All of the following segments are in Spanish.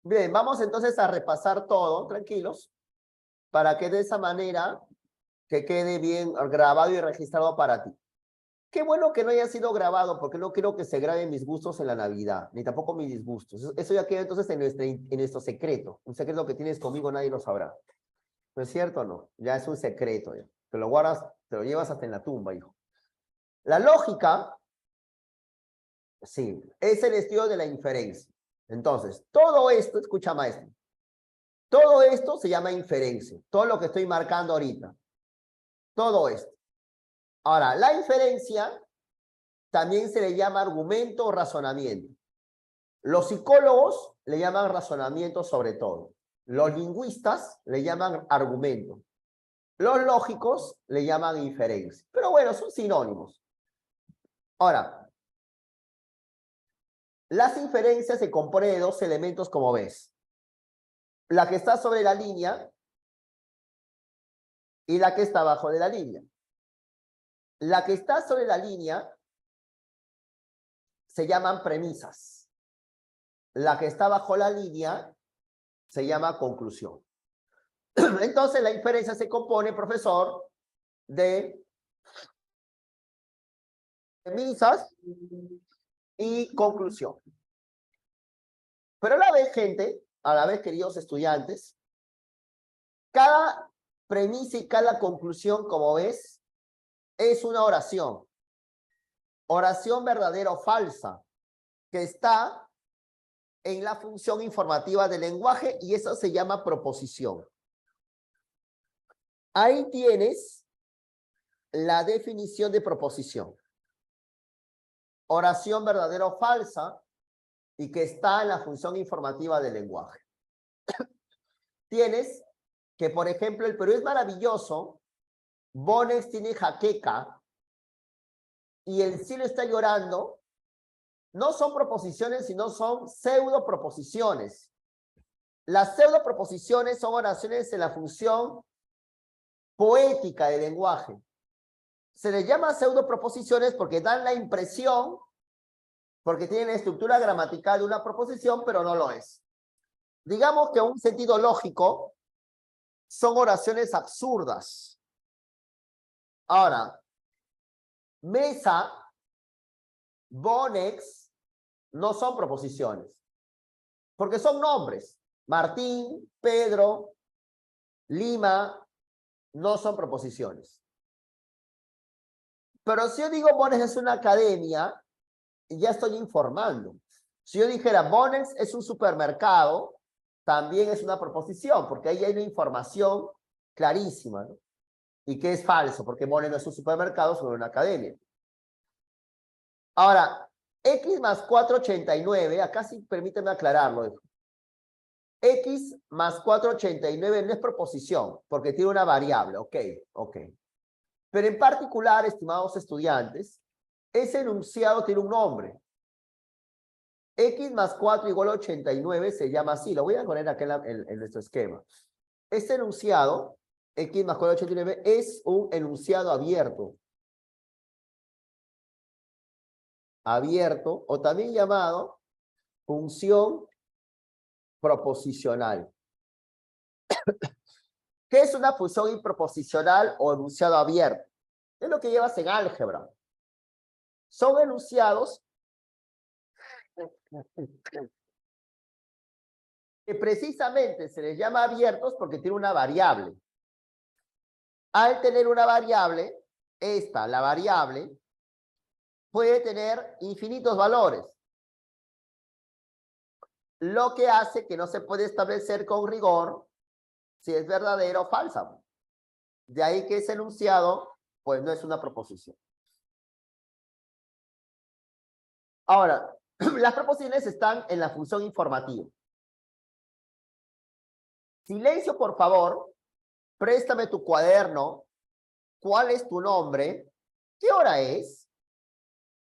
Bien, vamos entonces a repasar todo, tranquilos, para que de esa manera que quede bien grabado y registrado para ti. Qué bueno que no haya sido grabado, porque no quiero que se graben mis gustos en la Navidad, ni tampoco mis disgustos. Eso ya queda entonces en nuestro secreto. Un secreto que tienes conmigo, nadie lo sabrá. ¿No es cierto o no? Ya es un secreto. Ya. Te lo guardas, te lo llevas hasta en la tumba, hijo. La lógica, sí, es el estudio de la inferencia. Entonces, todo esto, escucha maestro, todo esto se llama inferencia. Todo lo que estoy marcando ahorita. Todo esto. Ahora, la inferencia también se le llama argumento o razonamiento. Los psicólogos le llaman razonamiento sobre todo. Los lingüistas le llaman argumento. Los lógicos le llaman inferencia. Pero bueno, son sinónimos. Ahora, las inferencias se componen de dos elementos como ves. La que está sobre la línea y la que está abajo de la línea. La que está sobre la línea se llaman premisas. La que está bajo la línea se llama conclusión. Entonces, la inferencia se compone, profesor, de premisas y conclusión. Pero a la vez, gente, a la vez, queridos estudiantes, cada premisa y cada conclusión, como ves, es una oración. Oración verdadera o falsa, que está en la función informativa del lenguaje y eso se llama proposición. Ahí tienes la definición de proposición. Oración verdadera o falsa y que está en la función informativa del lenguaje. Tienes que, por ejemplo, el Perú es maravilloso, Bonex tiene jaqueca y el cielo está llorando. No son proposiciones, sino son pseudo proposiciones. Las pseudo proposiciones son oraciones en la función poética del lenguaje. Se les llama pseudo proposiciones porque dan la impresión, porque tienen la estructura gramatical de una proposición, pero no lo es. Digamos que en un sentido lógico son oraciones absurdas. Ahora, mesa, Bonex, no son proposiciones, porque son nombres. Martín, Pedro, Lima, no son proposiciones. Pero si yo digo Bonex es una academia, ya estoy informando. Si yo dijera Bonex es un supermercado, también es una proposición, porque ahí hay una información clarísima, ¿no? Y que es falso, porque Bonex no es un supermercado, sino una academia. Ahora, X más 489, acá sí permíteme aclararlo, hijo. X más 489 no es proposición, porque tiene una variable, ok. Pero en particular, estimados estudiantes, ese enunciado tiene un nombre. X más 4 igual a 89 se llama así, lo voy a poner acá en nuestro esquema. Este enunciado, X más 4 igual a 89, es un enunciado abierto. Abierto, o también llamado función proposicional. ¿Qué es una función proposicional o enunciado abierto? Es lo que llevas en álgebra. Son enunciados que precisamente se les llama abiertos porque tiene una variable. Al tener una variable, la variable, puede tener infinitos valores. Lo que hace que no se puede establecer con rigor si es verdadera o falsa. De ahí que ese enunciado, pues no es una proposición. Ahora, las proposiciones están en la función informativa. Silencio, por favor. Préstame tu cuaderno. ¿Cuál es tu nombre? ¿Qué hora es?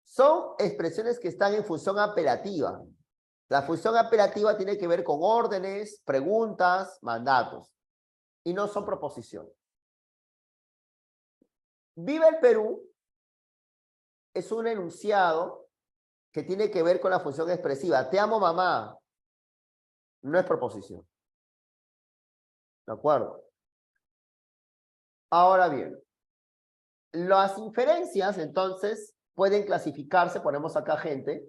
Son expresiones que están en función apelativa. La función apelativa tiene que ver con órdenes, preguntas, mandatos. Y no son proposiciones. Viva el Perú es un enunciado que tiene que ver con la función expresiva. Te amo, mamá. No es proposición. ¿De acuerdo? Ahora bien, las inferencias, entonces, pueden clasificarse, ponemos acá gente,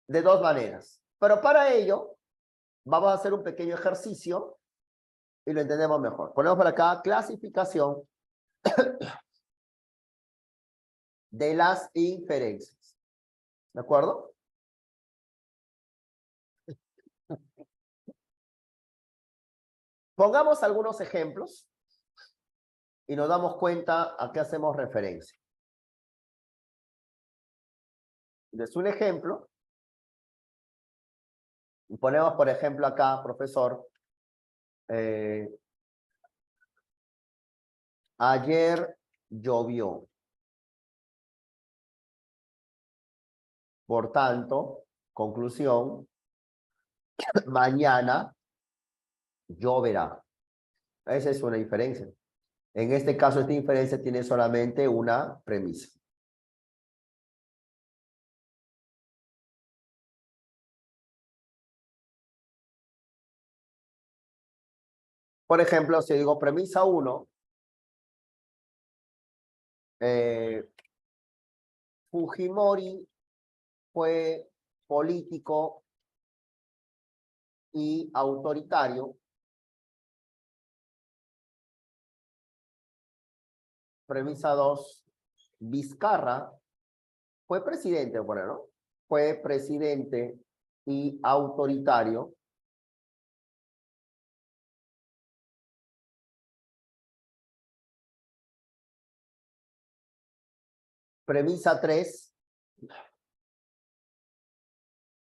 de dos maneras. Pero para ello, vamos a hacer un pequeño ejercicio y lo entendemos mejor. Ponemos por acá clasificación de las inferencias. ¿De acuerdo? Pongamos algunos ejemplos y nos damos cuenta a qué hacemos referencia. Es un ejemplo. Ponemos, por ejemplo, acá, profesor, ayer llovió. Por tanto, conclusión, mañana lloverá. Esa es una inferencia. En este caso, esta inferencia tiene solamente una premisa. Por ejemplo, si digo premisa 1, Fujimori fue político y autoritario. Premisa 2, Vizcarra fue presidente, bueno, ¿no? Fue presidente y autoritario. Premisa 3,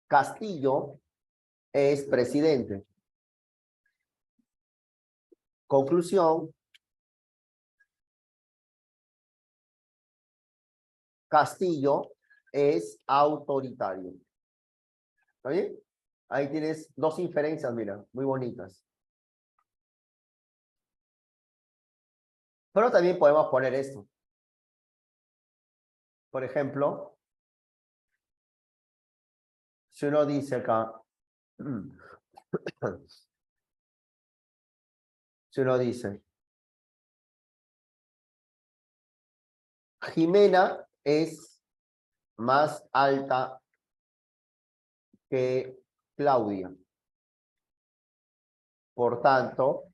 Castillo es presidente. Conclusión, Castillo es autoritario. ¿Está bien? Ahí tienes dos inferencias, mira, muy bonitas. Pero también podemos poner esto. Por ejemplo, si uno dice acá, si uno dice, Jimena es más alta que Claudia. Por tanto,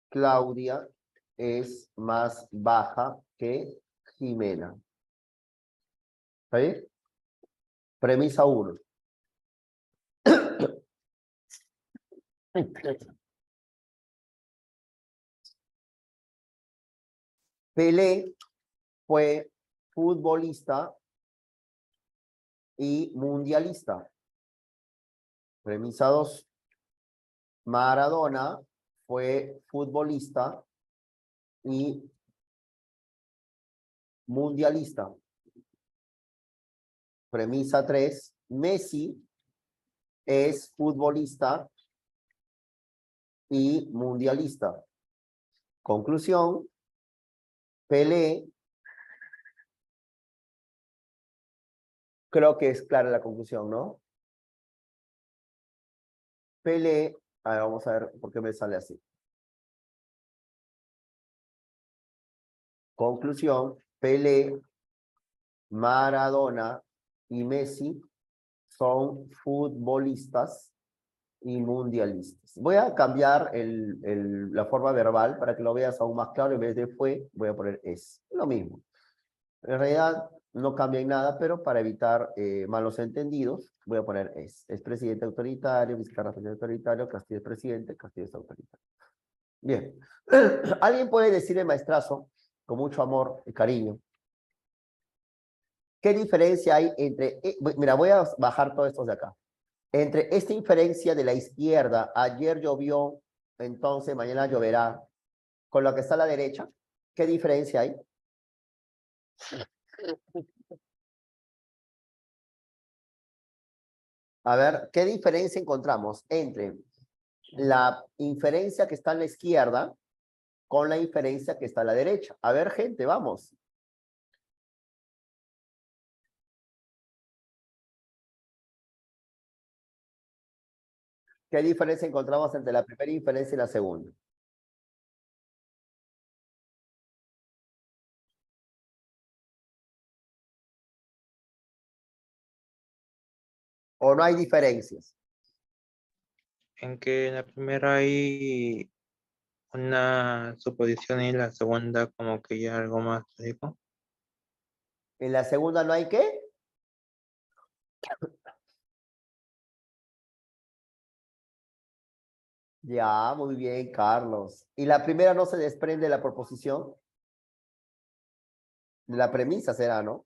Claudia es más baja que Jimena. ¿Está bien? Premisa 1. Pelé fue futbolista y mundialista. Premisa 2. Maradona fue futbolista y mundialista. Premisa 3. Messi es futbolista y mundialista. Conclusión, Pelé, creo que es clara la conclusión, ¿no? Pelé, a ver, vamos a ver por qué me sale así. Conclusión, Pelé, Maradona y Messi son futbolistas y mundialistas. Voy a cambiar la forma verbal para que lo veas aún más claro. En vez de fue, voy a poner es. Lo mismo. En realidad no cambia en nada, pero para evitar malos entendidos, voy a poner es. Es presidente autoritario, Vizcarra presidente autoritario, Castillo es presidente, Castillo es autoritario. Bien. ¿Alguien puede decirle, maestrazo, con mucho amor y cariño, qué diferencia hay entre... mira, voy a bajar todos estos de acá. Entre esta inferencia de la izquierda, ayer llovió, entonces mañana lloverá, con lo que está a la derecha, ¿qué diferencia hay? A ver, ¿qué diferencia encontramos entre la inferencia que está a la izquierda con la inferencia que está a la derecha? A ver, gente, vamos. ¿Qué diferencia encontramos entre la primera inferencia y la segunda? ¿O no hay diferencias? En que en la primera hay una suposición y en la segunda como que ya algo más lógico. ¿En la segunda no hay qué? Ya, muy bien, Carlos. ¿Y la primera no se desprende de la proposición? De la premisa será, ¿no?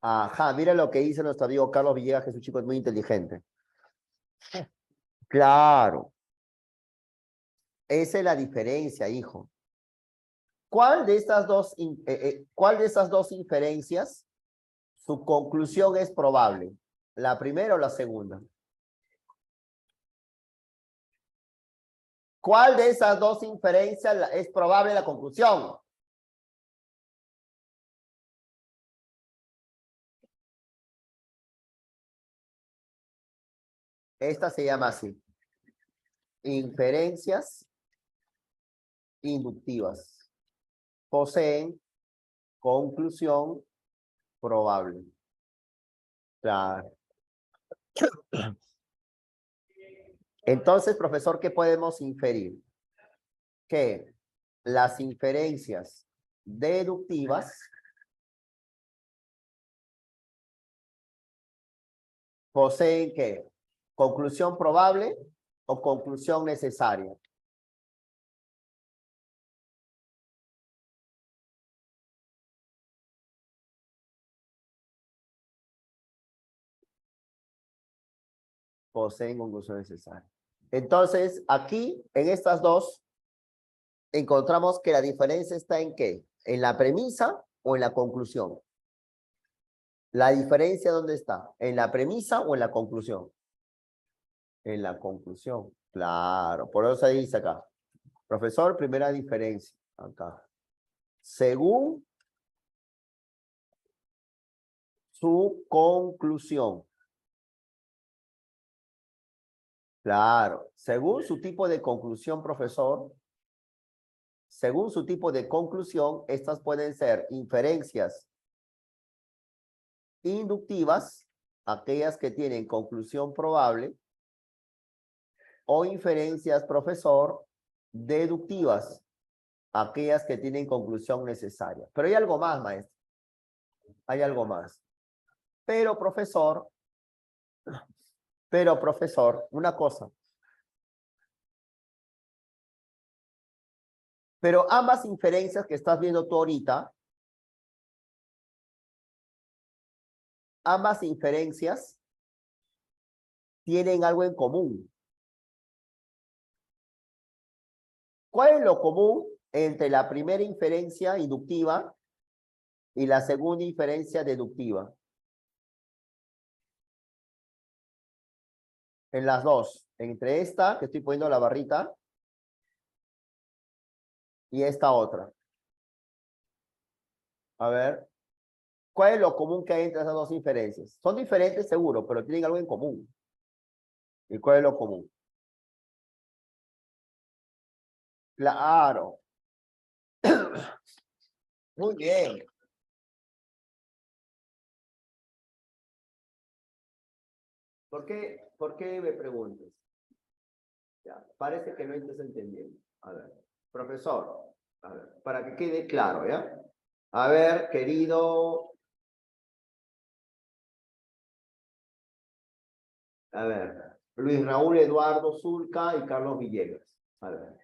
Ajá, mira lo que dice nuestro amigo Carlos Villegas, que es un chico muy inteligente. Claro, esa es la diferencia, hijo. ¿Cuál de estas cuál de estas dos inferencias, su conclusión es probable? ¿La primera o la segunda? ¿Cuál de esas dos inferencias es probable la conclusión? Esta se llama así. Inferencias inductivas. Poseen conclusión probable. Claro. Entonces, profesor, ¿qué podemos inferir? Que las inferencias deductivas poseen ¿qué? Conclusión probable o conclusión necesaria. Poseen conclusión necesaria. Entonces, aquí, en estas dos, encontramos que la diferencia está en ¿qué? ¿En la premisa o en la conclusión? ¿La diferencia dónde está? ¿En la premisa o en la conclusión? En la conclusión. Claro, por eso se dice acá. Profesor, primera diferencia. Acá. Según su conclusión. Claro, según su tipo de conclusión, profesor, según su tipo de conclusión, estas pueden ser inferencias inductivas, aquellas que tienen conclusión probable, o inferencias, profesor, deductivas, aquellas que tienen conclusión necesaria. Pero hay algo más, maestro. Hay algo más. Pero, profesor, una cosa. Pero ambas inferencias que estás viendo tú ahorita, ambas inferencias tienen algo en común. ¿Cuál es lo común entre la primera inferencia inductiva y la segunda inferencia deductiva? En las dos, entre esta, que estoy poniendo la barrita, y esta otra. A ver, ¿cuál es lo común que hay entre esas dos inferencias? Son diferentes seguro, pero tienen algo en común. ¿Y cuál es lo común? Claro. Muy bien. ¿Por qué me preguntas? Ya, parece que no estás entendiendo. A ver, profesor, a ver, para que quede claro, ¿ya? A ver, querido. A ver, Luis Raúl Eduardo Zulca y Carlos Villegas. A ver.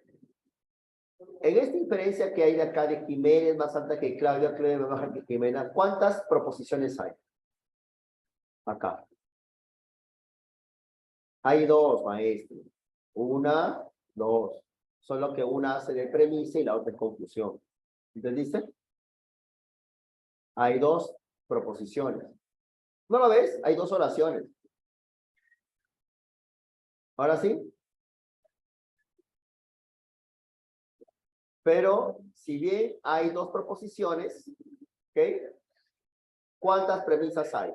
En esta inferencia que hay de acá de Jiménez más alta que Claudia, Claudia más baja que Jimena, ¿cuántas proposiciones hay? Acá. Hay dos, maestro. Una, dos. Solo que una hace de premisa y la otra es conclusión. ¿Entendiste? Hay dos proposiciones. ¿No lo ves? Hay dos oraciones. Ahora sí. Pero si bien hay dos proposiciones, ¿ok? ¿Cuántas premisas hay?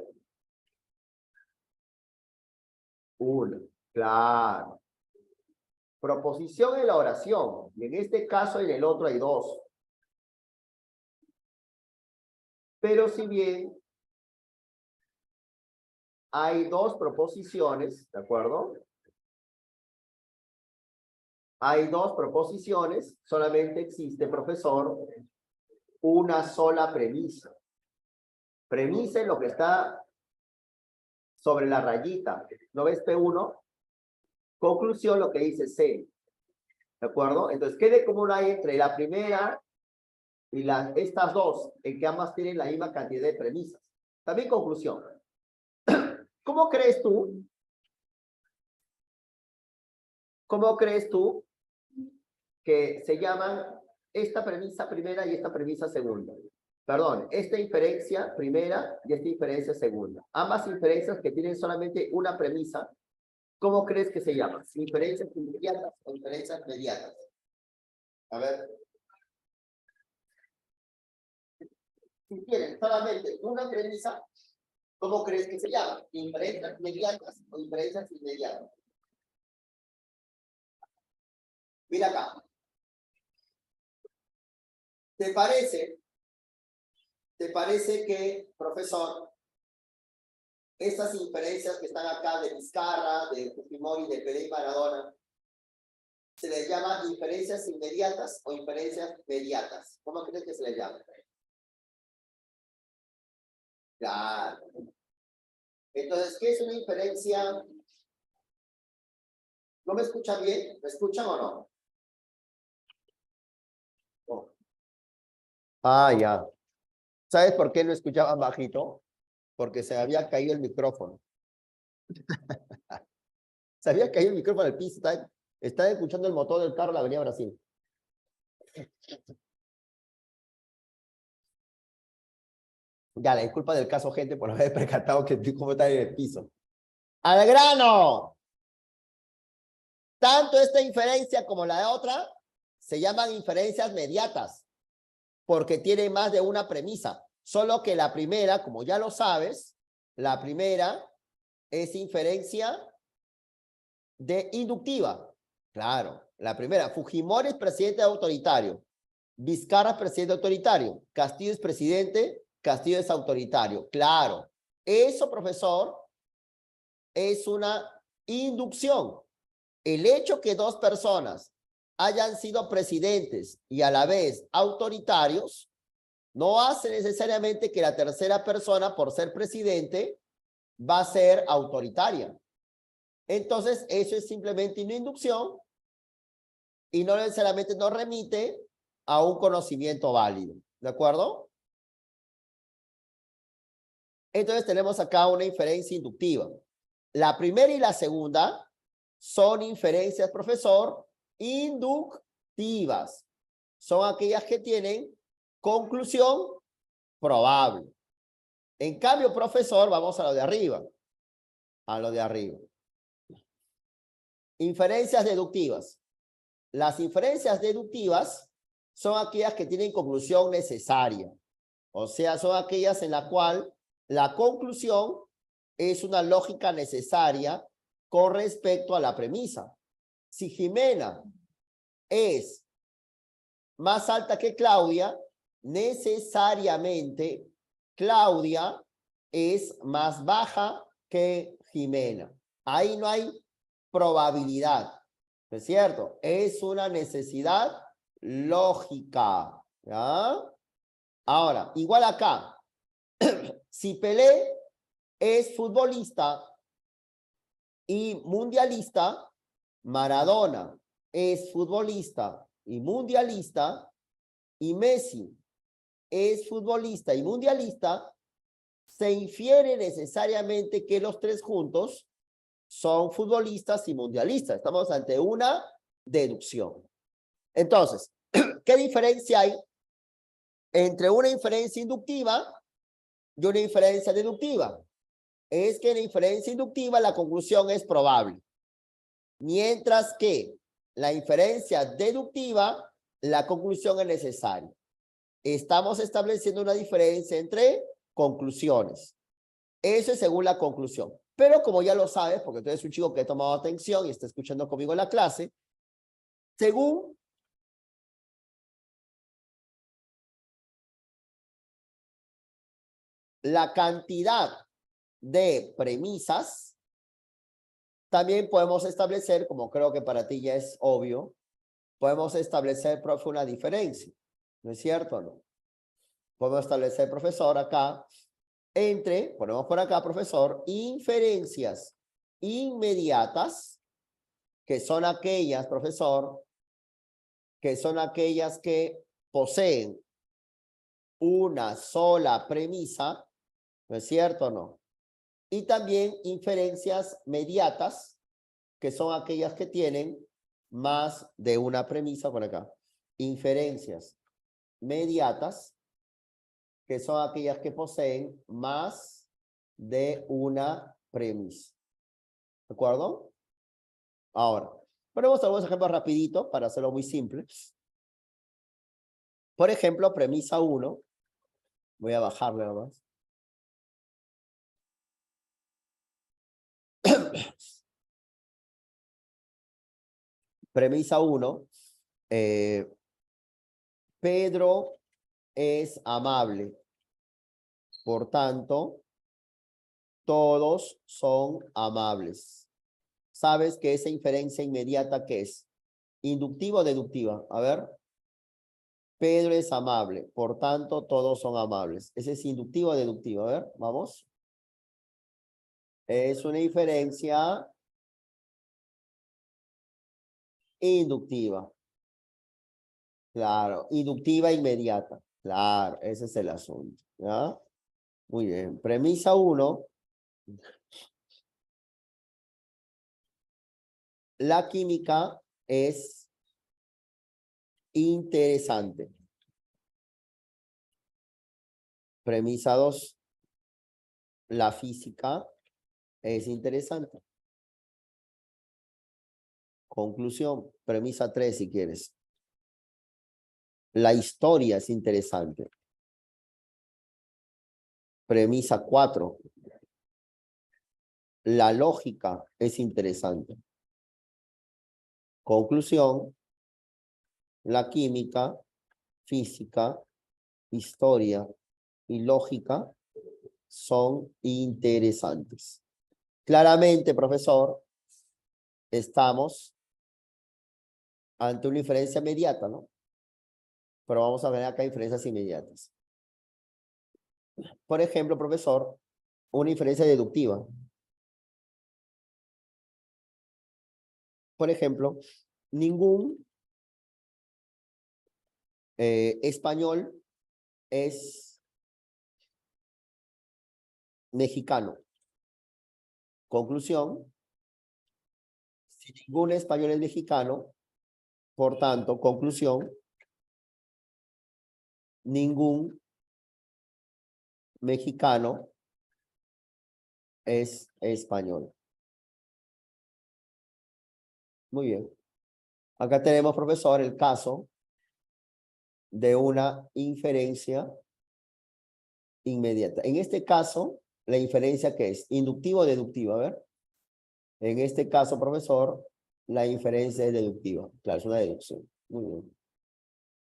Una. Claro. Proposición en la oración. Y en este caso en el otro hay dos. Pero si bien hay dos proposiciones, ¿de acuerdo? Hay dos proposiciones, solamente existe, profesor, una sola premisa. Premisa es lo que está sobre la rayita. ¿No ves P1? Conclusión, lo que dice C. ¿De acuerdo? Entonces, ¿qué de común hay entre la primera y estas dos? En que ambas tienen la misma cantidad de premisas. También conclusión. ¿Cómo crees tú? ¿Cómo crees tú que se llaman esta premisa primera y esta premisa segunda? Perdón, esta inferencia primera y esta inferencia segunda. Ambas inferencias que tienen solamente una premisa, ¿cómo crees que se llaman? ¿Inferencias inmediatas o inferencias mediatas? A ver. Si tienen solamente una premisa, ¿cómo crees que se llaman? ¿Inferencias mediatas o inferencias inmediatas? Mira acá. ¿Te parece que, profesor, estas inferencias que están acá de Vizcarra, de Fujimori, de Pelé y Maradona, se les llama inferencias inmediatas o inferencias mediatas? ¿Cómo crees que se les llama? Claro. Entonces, ¿qué es una inferencia? ¿No me escuchan bien? ¿Me escuchan o no? No. Ah, ya. ¿Sabes por qué no escuchaban bajito? Porque se había caído el micrófono. Se había caído el micrófono al piso. Estaba escuchando el motor del carro de la Avenida Brasil. Ya, la disculpa del caso, gente, por no haber percatado que el cómo está en el piso. ¡Al grano! Tanto esta inferencia como la otra se llaman inferencias mediatas, porque tienen más de una premisa. Solo que la primera, como ya lo sabes, la primera es inferencia inductiva. Claro, la primera. Fujimori es presidente autoritario. Vizcarra es presidente autoritario. Castillo es presidente. Castillo es autoritario. Claro. Eso, profesor, es una inducción. El hecho que dos personas hayan sido presidentes y a la vez autoritarios no hace necesariamente que la tercera persona, por ser presidente, va a ser autoritaria. Entonces, eso es simplemente una inducción y no necesariamente nos remite a un conocimiento válido. ¿De acuerdo? Entonces, tenemos acá una inferencia inductiva. La primera y la segunda son inferencias, profesor, inductivas. Son aquellas que tienen conclusión probable. En cambio, profesor, vamos a lo de arriba. A lo de arriba. Inferencias deductivas. Las inferencias deductivas son aquellas que tienen conclusión necesaria. O sea, son aquellas en la cual la conclusión es una lógica necesaria con respecto a la premisa. Si Jimena es más alta que Claudia, necesariamente Claudia es más baja que Jimena. Ahí no hay probabilidad, ¿no es cierto? Es una necesidad lógica, ¿ya? Ahora, igual acá, si Pelé es futbolista y mundialista, Maradona es futbolista y mundialista, y Messi es futbolista y mundialista, se infiere necesariamente que los tres juntos son futbolistas y mundialistas. Estamos ante una deducción. Entonces, ¿qué diferencia hay entre una inferencia inductiva y una inferencia deductiva? Es que en la inferencia inductiva la conclusión es probable, mientras que la inferencia deductiva la conclusión es necesaria. Estamos estableciendo una diferencia entre conclusiones. Eso es según la conclusión. Pero como ya lo sabes, porque tú eres un chico que ha tomado atención y está escuchando conmigo en la clase, según la cantidad de premisas, también podemos establecer, como creo que para ti ya es obvio, podemos establecer, profe, una diferencia. ¿No es cierto o no? Podemos establecer, profesor, acá, entre, ponemos por acá, profesor, inferencias inmediatas, que son aquellas, profesor, que son aquellas que poseen una sola premisa, ¿no es cierto o no? Y también inferencias mediatas, que son aquellas que tienen más de una premisa, por acá. Inferencias mediatas, que son aquellas que poseen más de una premisa. ¿De acuerdo? Ahora, ponemos algunos ejemplos rapidito para hacerlo muy simple. Por ejemplo, premisa 1. Voy a bajarle nomás. Premisa 1. Pedro es amable. Por tanto, todos son amables. ¿Sabes que esa inferencia inmediata qué es? ¿Inductiva o deductiva? A ver. Pedro es amable. Por tanto, todos son amables. ¿Ese es inductivo o deductivo? A ver, vamos. Es una inferencia inductiva. Claro, inductiva inmediata. Claro, ese es el asunto. ¿Ya? Muy bien. Premisa 1. La química es interesante. Premisa 2. La física es interesante. Conclusión. Premisa 3, si quieres. La historia es interesante. Premisa 4. La lógica es interesante. Conclusión. La química, física, historia y lógica son interesantes. Claramente, profesor, estamos ante una inferencia inmediata, ¿no? Pero vamos a ver acá inferencias inmediatas. Por ejemplo, profesor, una inferencia deductiva. Por ejemplo, ningún español es mexicano. Conclusión, si ningún español es mexicano, por tanto, conclusión, ningún mexicano es español. Muy bien. Acá tenemos, profesor, el caso de una inferencia inmediata. En este caso, la inferencia ¿qué es? ¿Inductiva o deductiva? A ver. En este caso, profesor, la inferencia es deductiva. Claro, es una deducción. Muy bien.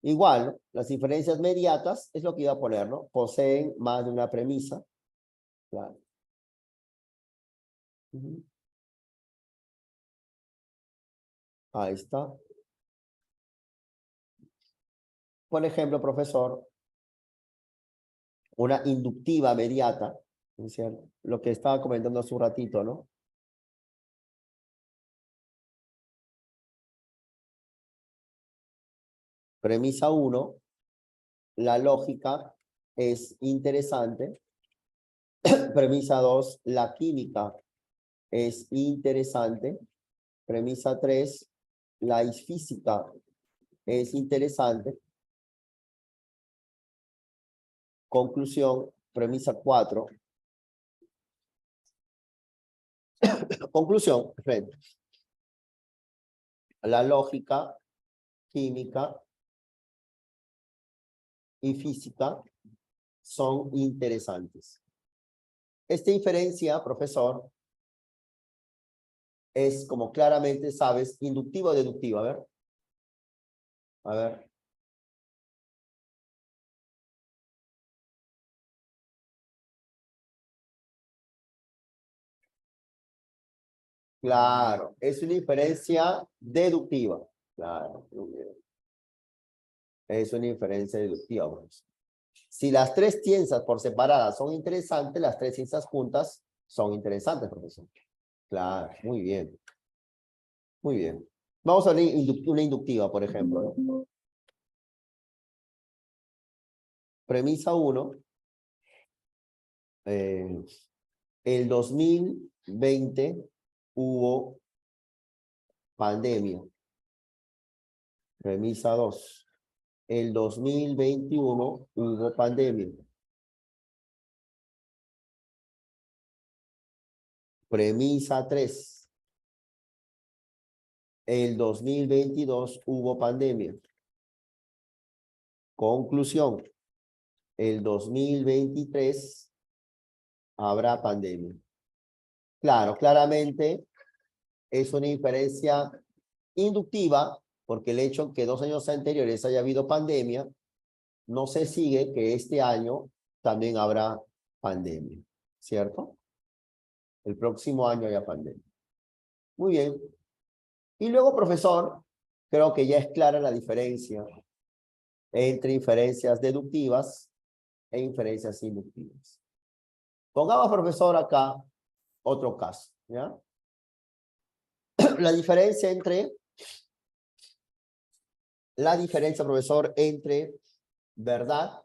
Igual, las inferencias mediatas es lo que iba a poner, ¿no? Poseen más de una premisa. Claro. Ahí está. Por ejemplo, profesor, una inductiva mediata, ¿no es cierto? Lo que estaba comentando hace un ratito, ¿no? Premisa 1, la lógica es interesante. Premisa 2, la química es interesante. Premisa 3, la física es interesante. Conclusión, premisa 4. Conclusión, frente. La lógica, química y física son interesantes. Esta inferencia, profesor, es, como claramente sabes, inductiva o deductiva. A ver. A ver. Claro, es una inferencia deductiva. Claro, muy bien. Es una inferencia deductiva, profesor. Si las tres ciencias por separada son interesantes, las tres ciencias juntas son interesantes, profesor. Claro, muy bien. Muy bien. Vamos a ver una inductiva, por ejemplo, ¿no? Premisa 1. El 2020 hubo pandemia. Premisa 2. El 2021 hubo pandemia. Premisa 3. El 2022 hubo pandemia. Conclusión. El 2023 habrá pandemia. Claro, claramente es una inferencia inductiva, porque el hecho que 2 años anteriores haya habido pandemia, no se sigue que este año también habrá pandemia, ¿cierto? El próximo año haya pandemia. Muy bien. Y luego, profesor, creo que ya es clara la diferencia entre inferencias deductivas e inferencias inductivas. Pongamos, profesor, acá otro caso, ¿ya? La diferencia, profesor, entre verdad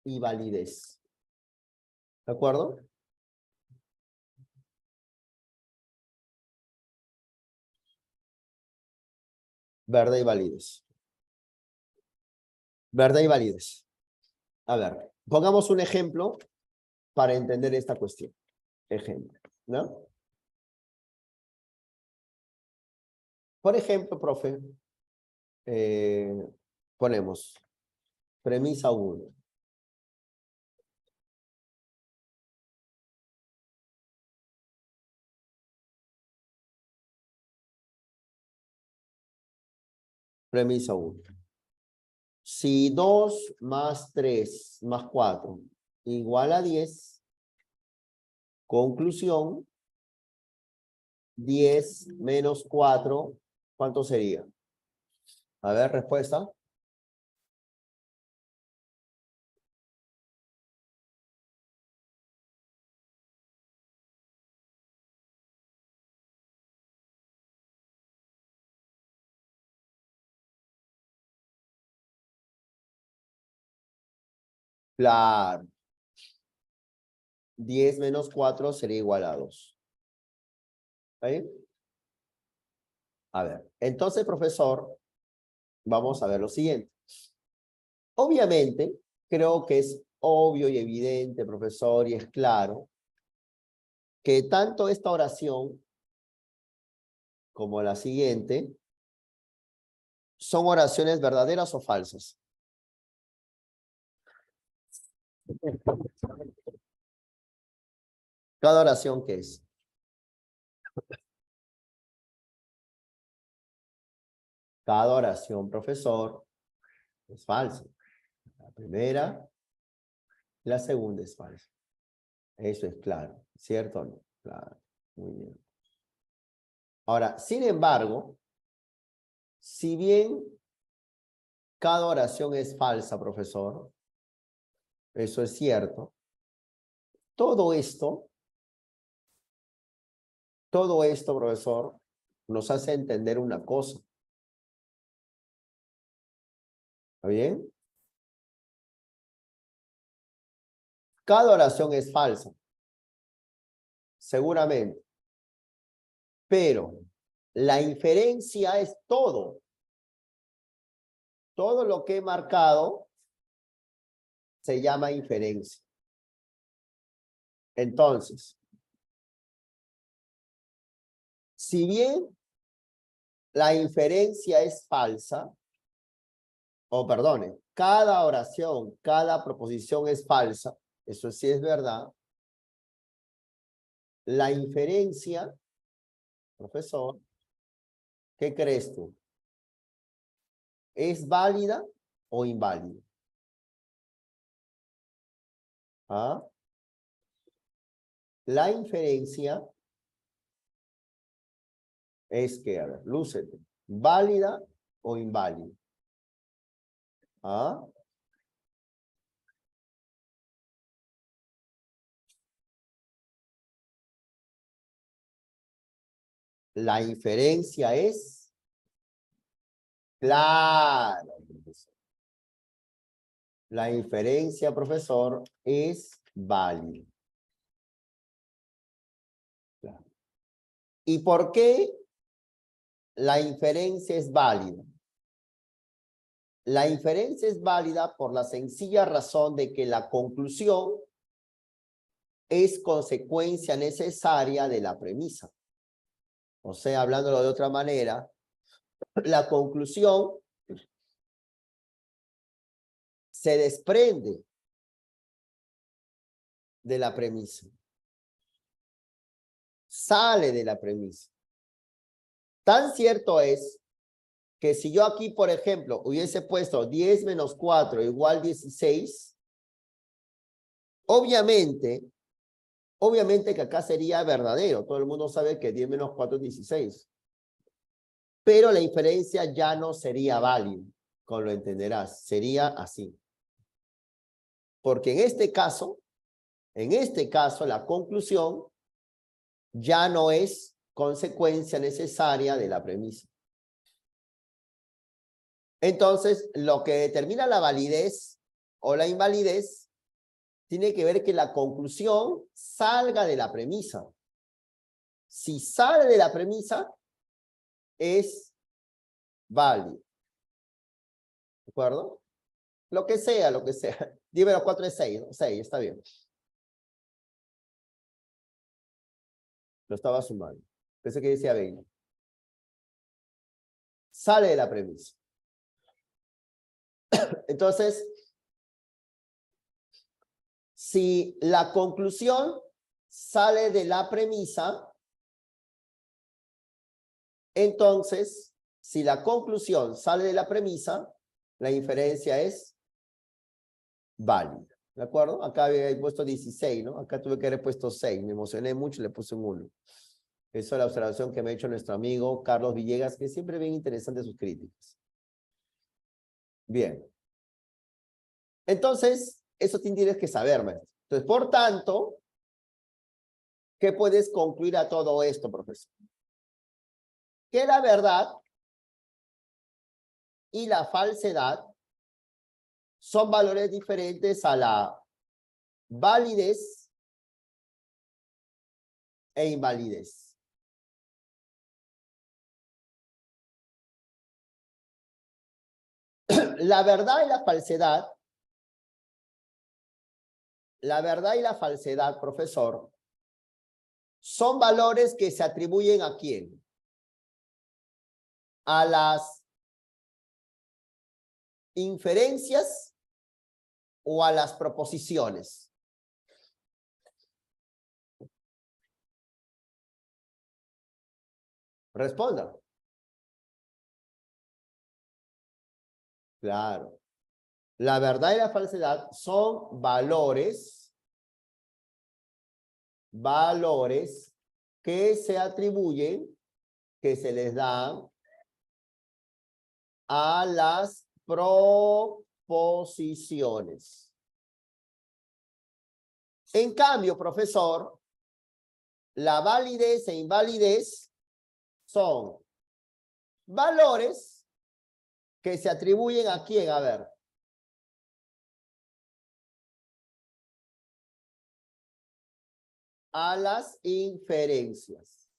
y validez. ¿De acuerdo? Verdad y validez. Verdad y validez. A ver, pongamos un ejemplo para entender esta cuestión. Ejemplo, ¿no? Por ejemplo, profe, ponemos premisa 1. Premisa 1. Si 2 más 3 más 4 igual a 10, conclusión, 10 menos 4, ¿cuánto sería? A ver, respuesta. Claro. 10 menos 4 sería igual a 2. ¿Ahí? A ver, entonces, profesor, vamos a ver lo siguiente. Obviamente, creo que es obvio y evidente, profesor, y es claro, que tanto esta oración como la siguiente son oraciones verdaderas o falsas. Cada oración, ¿qué es? Cada oración, profesor, es falsa. La primera, la segunda es falsa. Eso es claro, ¿cierto o no? Claro, muy bien. Ahora, sin embargo, si bien cada oración es falsa, profesor, eso es cierto, todo esto, profesor, nos hace entender una cosa. ¿Está bien? Cada oración es falsa, seguramente, pero la inferencia es todo. Todo lo que he marcado se llama inferencia. Entonces, si bien la inferencia es falsa, perdone, cada oración, cada proposición es falsa, eso sí es verdad, la inferencia, profesor, ¿qué crees tú? ¿Es válida o inválida? ¿Ah? La inferencia es que, a ver, lúcete, ¿válida o inválida? ¿Ah? La inferencia es, claro, profesor. La inferencia, profesor, es válida. Claro. ¿Y por qué la inferencia es válida? La inferencia es válida por la sencilla razón de que la conclusión es consecuencia necesaria de la premisa. O sea, hablándolo de otra manera, la conclusión se desprende de la premisa. Sale de la premisa. Tan cierto es que si yo aquí, por ejemplo, hubiese puesto 10 menos 4 igual 16, obviamente que acá sería verdadero. Todo el mundo sabe que 10 menos 4 es 16. Pero la inferencia ya no sería válida, como lo entenderás. Sería así. Porque en este caso, la conclusión ya no es consecuencia necesaria de la premisa. Entonces, lo que determina la validez o la invalidez tiene que ver que la conclusión salga de la premisa. Si sale de la premisa, es válido. ¿De acuerdo? Lo que sea, lo que sea. 10 menos 4 es 6, ¿no? 6, está bien. Lo estaba sumando. Pensé que decía 20. Sale de la premisa. Entonces, si la conclusión sale de la premisa, entonces, si la conclusión sale de la premisa, la inferencia es válida. ¿De acuerdo? Acá había puesto 16, ¿no? Acá tuve que haber puesto 6. Me emocioné mucho y le puse un 1. Eso es la observación que me ha hecho nuestro amigo Carlos Villegas, que siempre bien interesante sus críticas. Bien. Entonces, eso tienes que saber, maestro. Entonces, por tanto, ¿qué puedes concluir a todo esto, profesor? Que la verdad y la falsedad son valores diferentes a la validez e invalidez. La verdad y la falsedad, profesor, son valores que se atribuyen ¿a quién? A las inferencias o a las proposiciones. Responda. Claro. La verdad y la falsedad son valores que se atribuyen, que se les dan a las proposiciones. En cambio, profesor, la validez e invalidez son valores que se atribuyen ¿a quién? A ver. A las inferencias.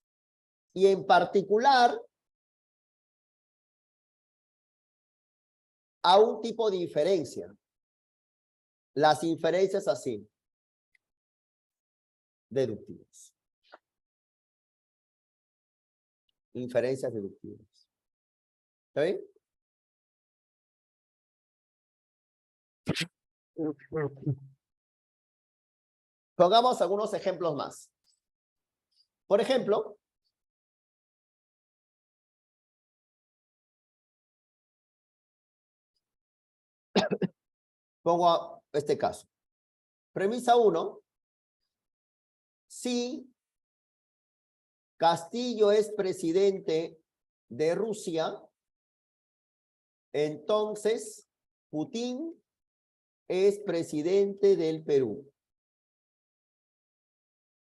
Y en particular, a un tipo de inferencia. Las inferencias así. Deductivas. Inferencias deductivas. ¿Está bien? Pongamos algunos ejemplos más. Por ejemplo, pongo este caso. Premisa 1. Si Castillo es presidente de Rusia, entonces Putin es presidente del Perú.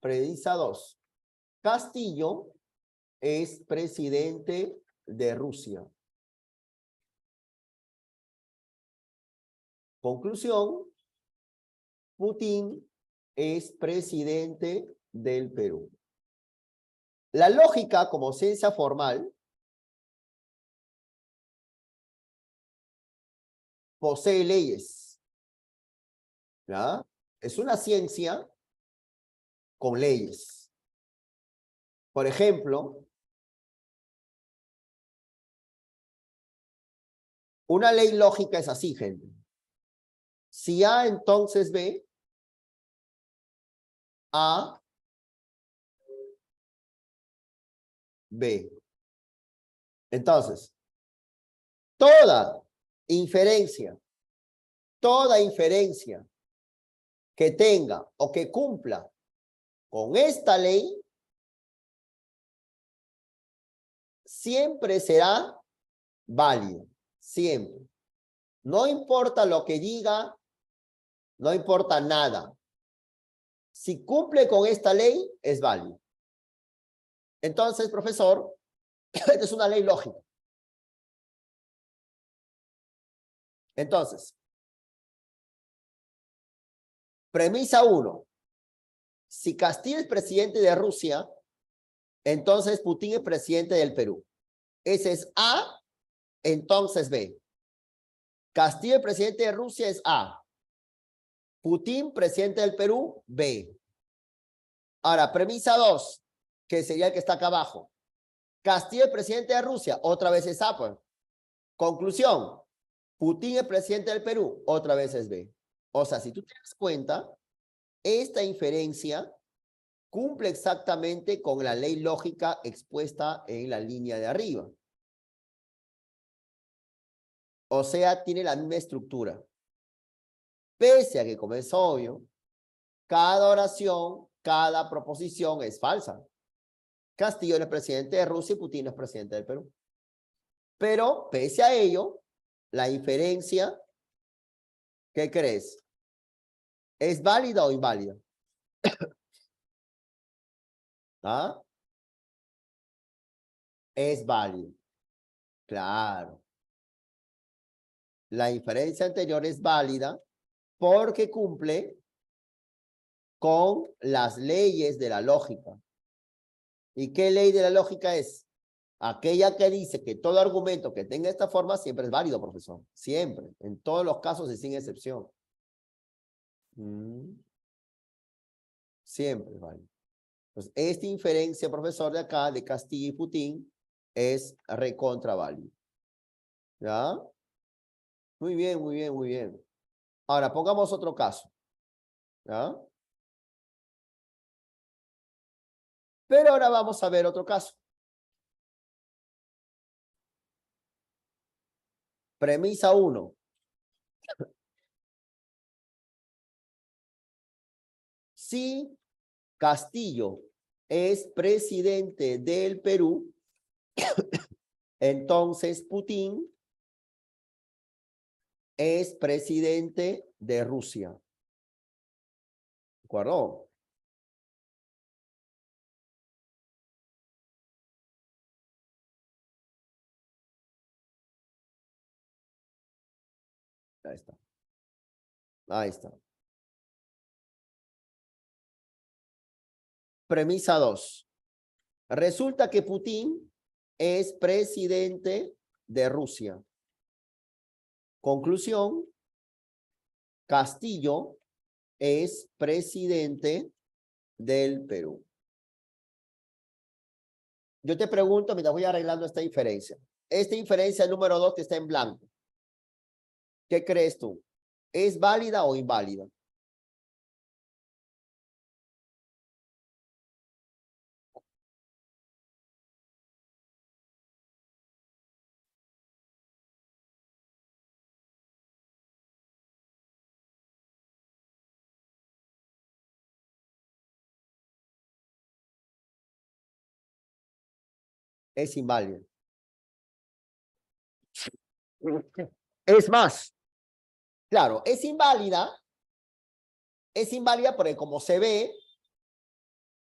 Premisa 2. Castillo es presidente de Rusia. Conclusión, Putin es presidente del Perú. La lógica como ciencia formal posee leyes. ¿Ya? Es una ciencia con leyes. Por ejemplo, una ley lógica es así, gente. Si A, entonces B, A, B. Entonces, toda inferencia que tenga o que cumpla con esta ley, siempre será válida, siempre. No importa lo que diga, no importa nada. Si cumple con esta ley, es válido. Entonces, profesor, esta es una ley lógica. Entonces, premisa 1. Si Castillo es presidente de Rusia, entonces Putin es presidente del Perú. Ese es A, entonces B. Castillo es presidente de Rusia es A. Putin, presidente del Perú, B. Ahora, premisa 2, que sería el que está acá abajo. Castillo es presidente de Rusia, otra vez es A. Pues. Conclusión, Putin es presidente del Perú, otra vez es B. O sea, si tú te das cuenta, esta inferencia cumple exactamente con la ley lógica expuesta en la línea de arriba. O sea, tiene la misma estructura. Pese a que, como es obvio, cada oración, cada proposición es falsa. Castillo es presidente de Rusia y Putin es presidente del Perú. Pero, pese a ello, la inferencia, ¿qué crees? ¿Es válida o inválida? ¿Ah? Es válida. Claro. La inferencia anterior es válida porque cumple con las leyes de la lógica. ¿Y qué ley de la lógica es? Aquella que dice que todo argumento que tenga esta forma siempre es válido, profesor. Siempre. En todos los casos y sin excepción. Siempre es válido. Pues esta inferencia, profesor, de acá, de Castillo y Putin, es recontra válida. ¿Ya? Muy bien, muy bien, muy bien. Ahora, pongamos otro caso. ¿Ya? Pero ahora vamos a ver otro caso. Premisa 1. Si Castillo es presidente del Perú, entonces Putin es presidente de Rusia. ¿De acuerdo? Ahí está. Ahí está. Premisa 2. Resulta que Putin es presidente de Rusia. Conclusión, Castillo es presidente del Perú. Yo te pregunto, mientras voy arreglando esta inferencia. Esta inferencia número 2 que está en blanco. ¿Qué crees tú? ¿Es válida o inválida? Es inválida. Es más, claro, es inválida porque como se ve,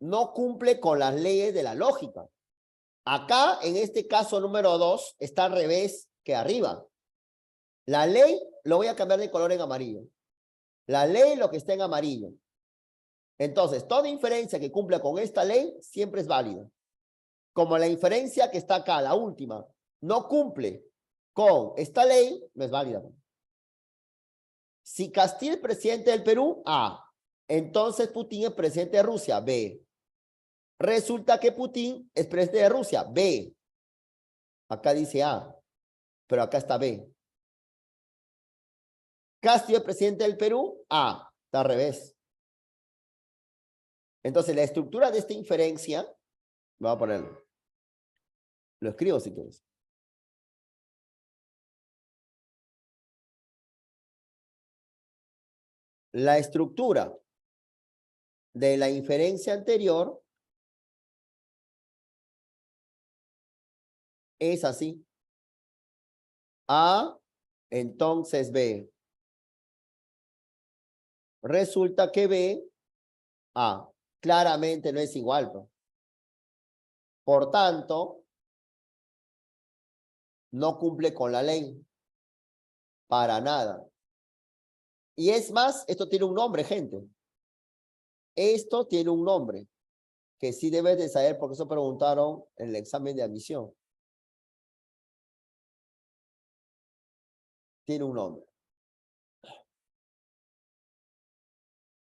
no cumple con las leyes de la lógica. Acá, en este caso número 2, está al revés que arriba. La ley, lo voy a cambiar de color en amarillo. La ley, lo que está en amarillo. Entonces, toda inferencia que cumpla con esta ley siempre es válida. Como la inferencia que está acá, la última, no cumple con esta ley, no es válida. Si Castillo es presidente del Perú, A. Entonces Putin es presidente de Rusia, B. Resulta que Putin es presidente de Rusia, B. Acá dice A, pero acá está B. Castillo es presidente del Perú, A. Está al revés. Entonces, la estructura de esta inferencia, voy a ponerlo. Lo escribo si quieres. La estructura de la inferencia anterior es así. A, entonces B. Resulta que B, A. Claramente no es igual, ¿no? Por tanto, no cumple con la ley. Para nada. Y es más, esto tiene un nombre, gente. Esto tiene un nombre que sí debes de saber porque eso preguntaron en el examen de admisión. Tiene un nombre.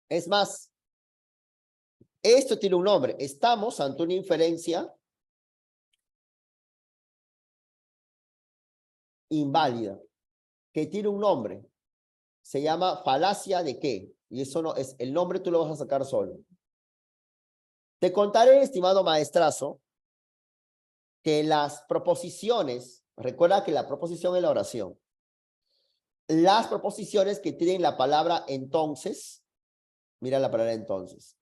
Es más, esto tiene un nombre. Estamos ante una inferencia inválida que tiene un nombre. Se llama falacia de qué. Y eso no es, el nombre tú lo vas a sacar solo. Te contaré, estimado maestrazo, que las proposiciones, recuerda que la proposición es la oración. Las proposiciones que tienen la palabra entonces, mira la palabra entonces,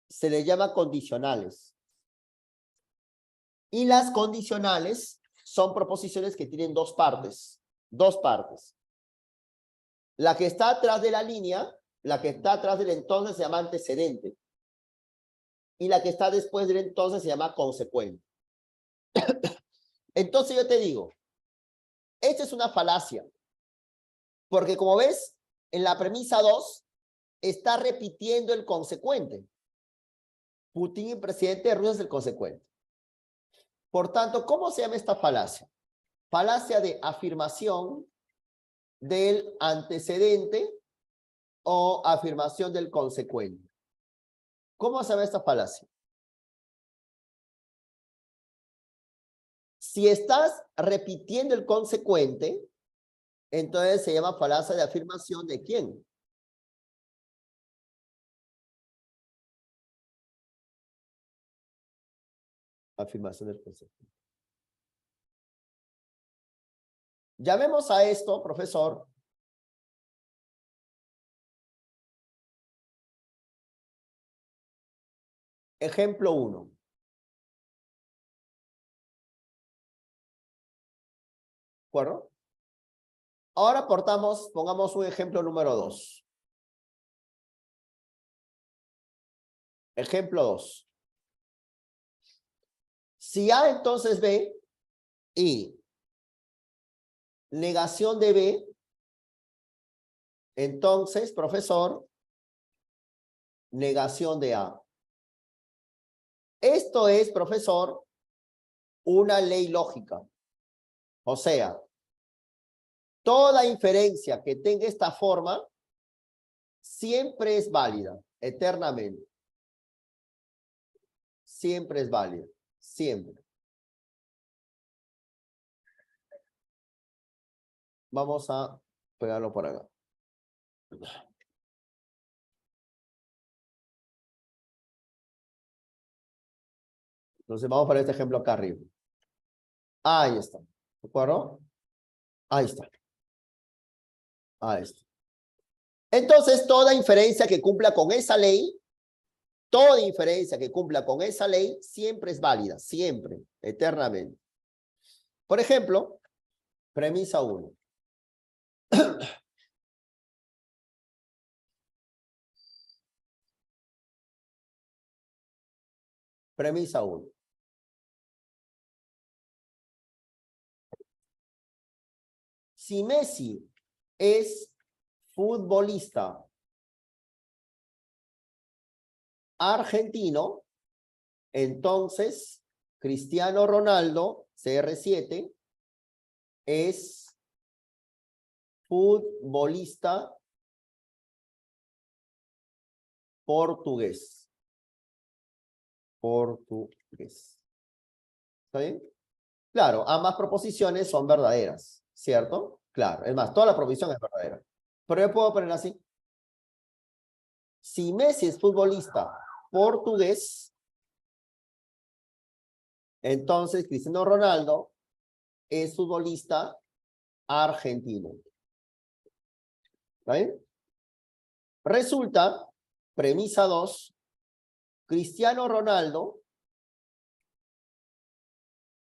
se les llama condicionales. Y las condicionales son proposiciones que tienen dos partes. Dos partes. La que está atrás de la línea, la que está atrás del entonces se llama antecedente. Y la que está después del entonces se llama consecuente. Entonces yo te digo, esta es una falacia. Porque como ves, en la premisa 2 está repitiendo el consecuente. Putin, presidente de Rusia, es el consecuente. Por tanto, ¿cómo se llama esta falacia? Falacia de afirmación del antecedente o afirmación del consecuente. ¿Cómo se llama esta falacia? Si estás repitiendo el consecuente, entonces se llama falacia de afirmación ¿de quién? Afirmación del consecuente. Llamemos a esto, profesor, ejemplo 1. ¿De acuerdo? Ahora pongamos un ejemplo número 2. Ejemplo 2. Si A entonces B y negación de B, entonces, profesor, negación de A. Esto es, profesor, una ley lógica. O sea, toda inferencia que tenga esta forma siempre es válida, eternamente. Siempre es válida, siempre. Vamos a pegarlo por acá. Entonces vamos para este ejemplo acá arriba. Ahí está. ¿De acuerdo? Ahí está. Ahí está. Entonces, toda inferencia que cumpla con esa ley, toda inferencia que cumpla con esa ley, siempre es válida, siempre, eternamente. Por ejemplo, premisa 1. Premisa 1. Si Messi es futbolista argentino, entonces Cristiano Ronaldo, CR7, es futbolista portugués. Portugués. ¿Está bien? Claro, ambas proposiciones son verdaderas, ¿cierto? Claro, es más, toda la proposición es verdadera. Pero yo puedo poner así. Si Messi es futbolista portugués, entonces Cristiano Ronaldo es futbolista argentino. ¿Está bien? Resulta, premisa 2, Cristiano Ronaldo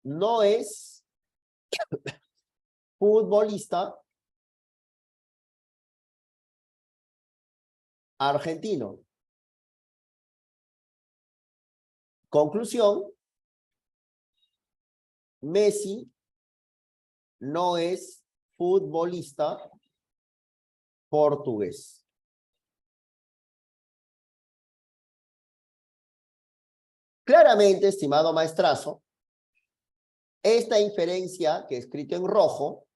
no es futbolista argentino. Conclusión, Messi no es futbolista portugués. Claramente, estimado maestrazo, esta inferencia que he escrito en rojo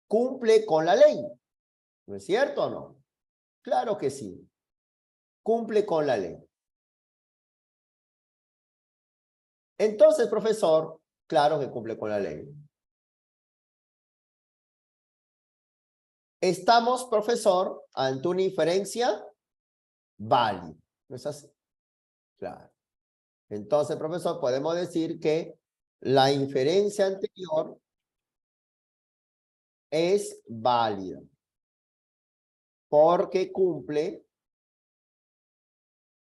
cumple con la ley. ¿No es cierto o no? Claro que sí. Cumple con la ley. Entonces, profesor, claro que cumple con la ley. Estamos, profesor, ante una inferencia válida. ¿No es así? Claro. Entonces, profesor, podemos decir que la inferencia anterior es válida porque cumple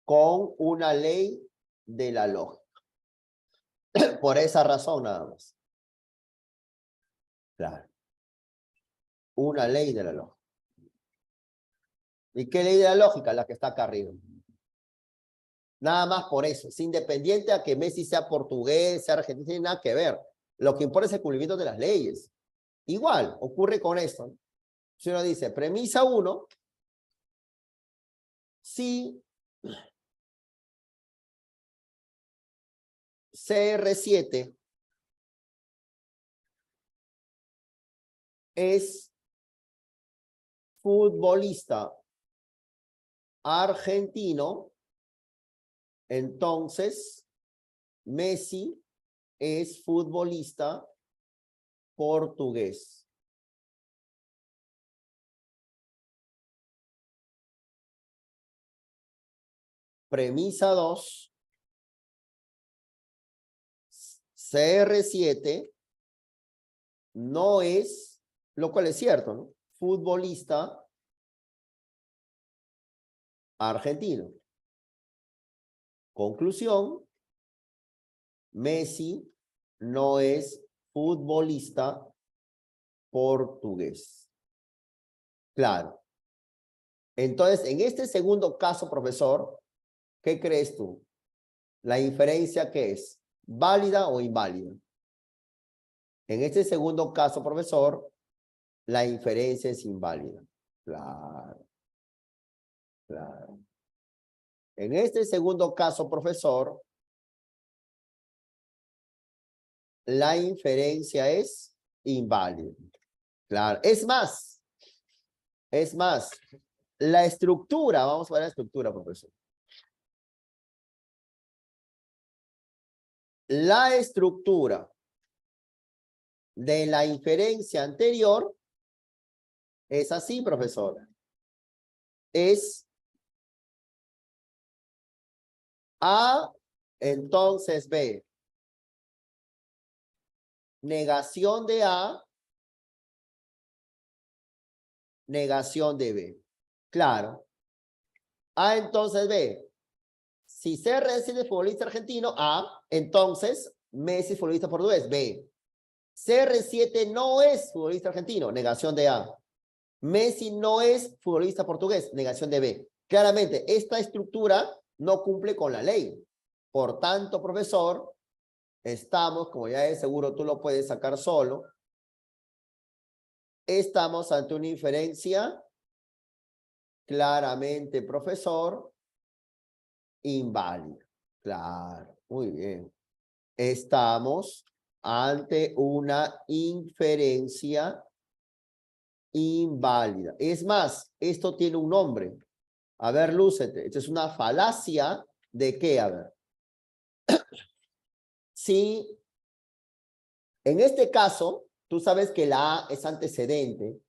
con una ley de la lógica. Por esa razón nada más. Claro. Una ley de la lógica. ¿Y qué ley de la lógica? La que está acá arriba. Nada más por eso. Es independiente a que Messi sea portugués, sea argentino, no tiene nada que ver. Lo que importa es el cumplimiento de las leyes. Igual, ocurre con esto. Si uno dice, premisa 1, si CR7 es futbolista argentino, entonces Messi es futbolista portugués. Premisa 2, CR7 no es, lo cual es cierto, ¿no? Futbolista argentino. Conclusión, Messi no es futbolista portugués. Claro. Entonces, en este segundo caso, profesor, ¿qué crees tú? ¿La inferencia qué es? ¿Válida o inválida? En este segundo caso, profesor, la inferencia es inválida. Claro. Claro. En este segundo caso, profesor, la inferencia es inválida. Claro. Es más, la estructura, vamos a ver la estructura, profesor. La estructura de la inferencia anterior Es así, profesor. Es A, entonces B. Negación de A, negación de B. Claro. A, entonces B. Si CR7 es futbolista argentino, A, entonces Messi es futbolista portugués, B. CR7 no es futbolista argentino, negación de A. Messi no es futbolista portugués, negación de B. Claramente, esta estructura no cumple con la ley. Por tanto, profesor, estamos, como ya es seguro tú lo puedes sacar solo, estamos ante una inferencia claramente, profesor, inválida. Claro, muy bien. Estamos ante una inferencia inválida. Es más, esto tiene un nombre. A ver, lúcete. Esto es una falacia de qué, a ver. Si en este caso, tú sabes que la A es antecedente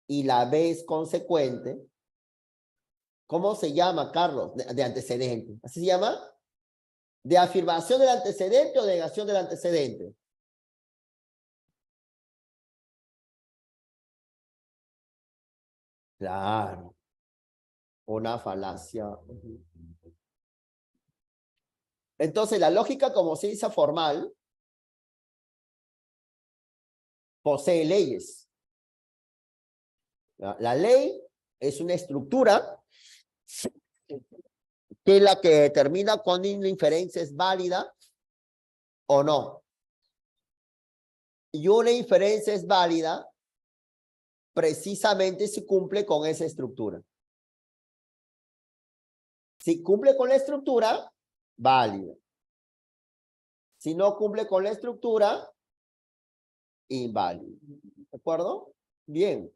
y la B es consecuente, ¿cómo se llama, Carlos? De antecedente. ¿Así se llama? ¿De afirmación del antecedente o de negación del antecedente? Claro. Una falacia. Entonces, la lógica como ciencia formal posee leyes. La ley es una estructura que es la que determina cuando una inferencia es válida o no. Y una inferencia es válida precisamente si cumple con esa estructura. Si cumple con la estructura, válida. Si no cumple con la estructura, inválido. ¿De acuerdo? Bien.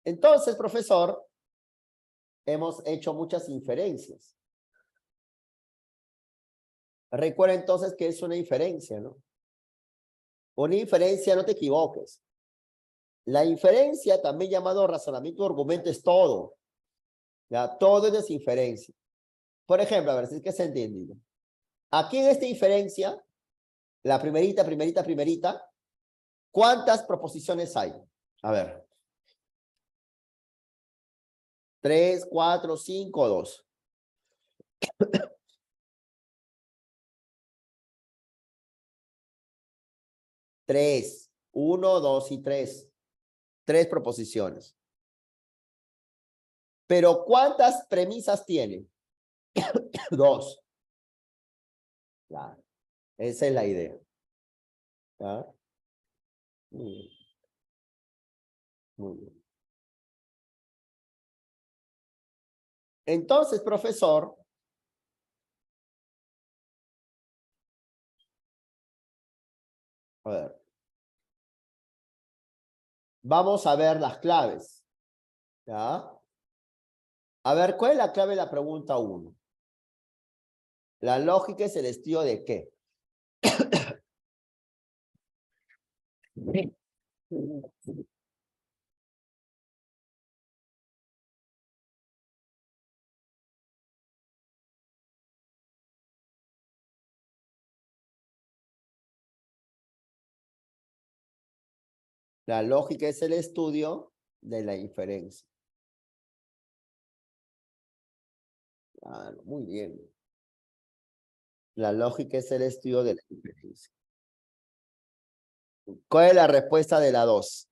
Entonces, profesor, hemos hecho muchas inferencias. Recuerda entonces que es una inferencia, ¿no? Una inferencia, no te equivoques. La inferencia, también llamado razonamiento de argumento, es todo. ¿Ya? Todo es inferencia. Por ejemplo, a ver si es que se ha entendido. Aquí en esta inferencia, la primerita, ¿cuántas proposiciones hay? A ver. 3, 4, 5, 2. 3, 1, 2 y 3. 3 proposiciones. Pero ¿cuántas premisas tiene? 2. Claro. Esa es la idea. ¿Ah? Muy bien. Muy bien. Entonces, profesor, a ver, vamos a ver las claves. ¿Ya? A ver, ¿cuál es la clave de la pregunta 1? La lógica es el estudio de qué. La lógica es el estudio de la inferencia. Claro, muy bien. La lógica es el estudio de la inferencia. ¿Cuál es la respuesta de la 2?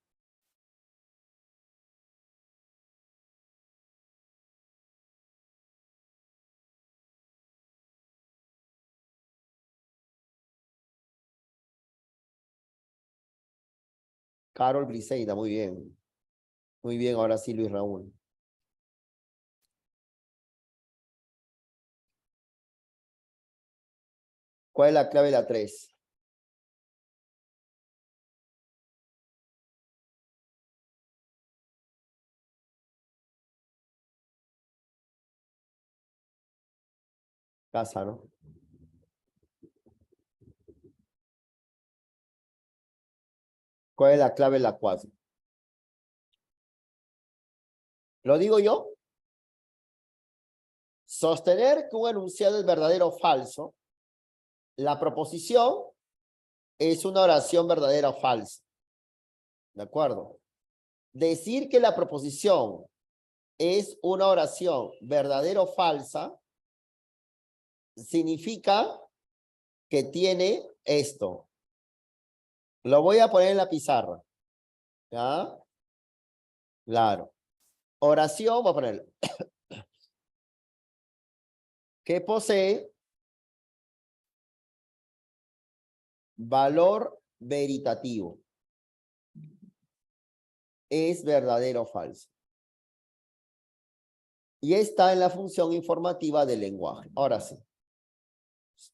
Carol Briseida, muy bien. Muy bien, ahora sí, Luis Raúl. ¿Cuál es la clave de la 3? Casa, ¿no? ¿Cuál es la clave en la 4? ¿Lo digo yo? Sostener que un enunciado es verdadero o falso. La proposición es una oración verdadera o falsa. ¿De acuerdo? Decir que la proposición es una oración verdadera o falsa significa que tiene esto. Lo voy a poner en la pizarra. ¿Ya? Claro. Oración, voy a ponerlo. Que posee valor veritativo. Es verdadero o falso. Y está en la función informativa del lenguaje. Ahora sí.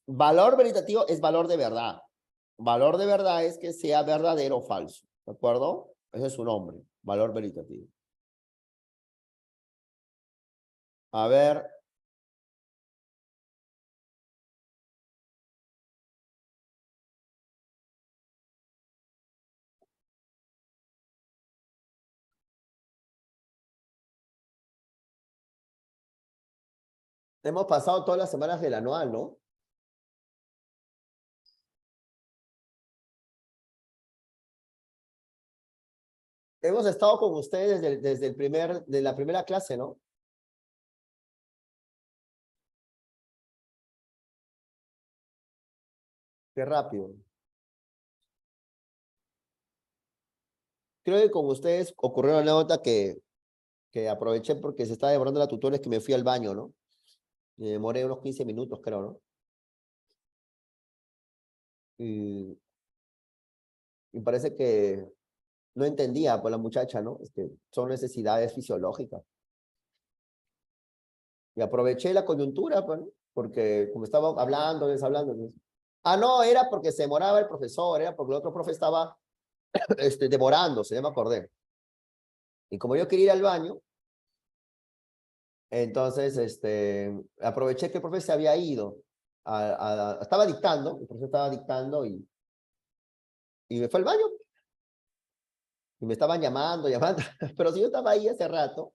Valor veritativo es valor de verdad. Valor de verdad es que sea verdadero o falso. ¿De acuerdo? Ese es su nombre. Valor veritativo. A ver. Hemos pasado todas las semanas del anual, ¿no? Hemos estado con ustedes desde la primera clase, ¿no? Qué rápido. Creo que con ustedes ocurrió una anécdota que aproveché porque se estaba demorando la tutora, es que me fui al baño, ¿no? Me demoré unos 15 minutos, creo, ¿no? Y, y parece que no entendía, pues la muchacha, ¿no? Son necesidades fisiológicas. Y aproveché la coyuntura, pues, ¿no? Porque como estaba hablando, deshablando. Ah, no, era porque se demoraba el profesor, era porque el otro profe estaba demorándose, ya me acordé. Y como yo quería ir al baño, entonces aproveché que el profe se había ido. Estaba dictando, el profesor estaba dictando y me fue al baño. Y me estaban llamando, pero si yo estaba ahí hace rato,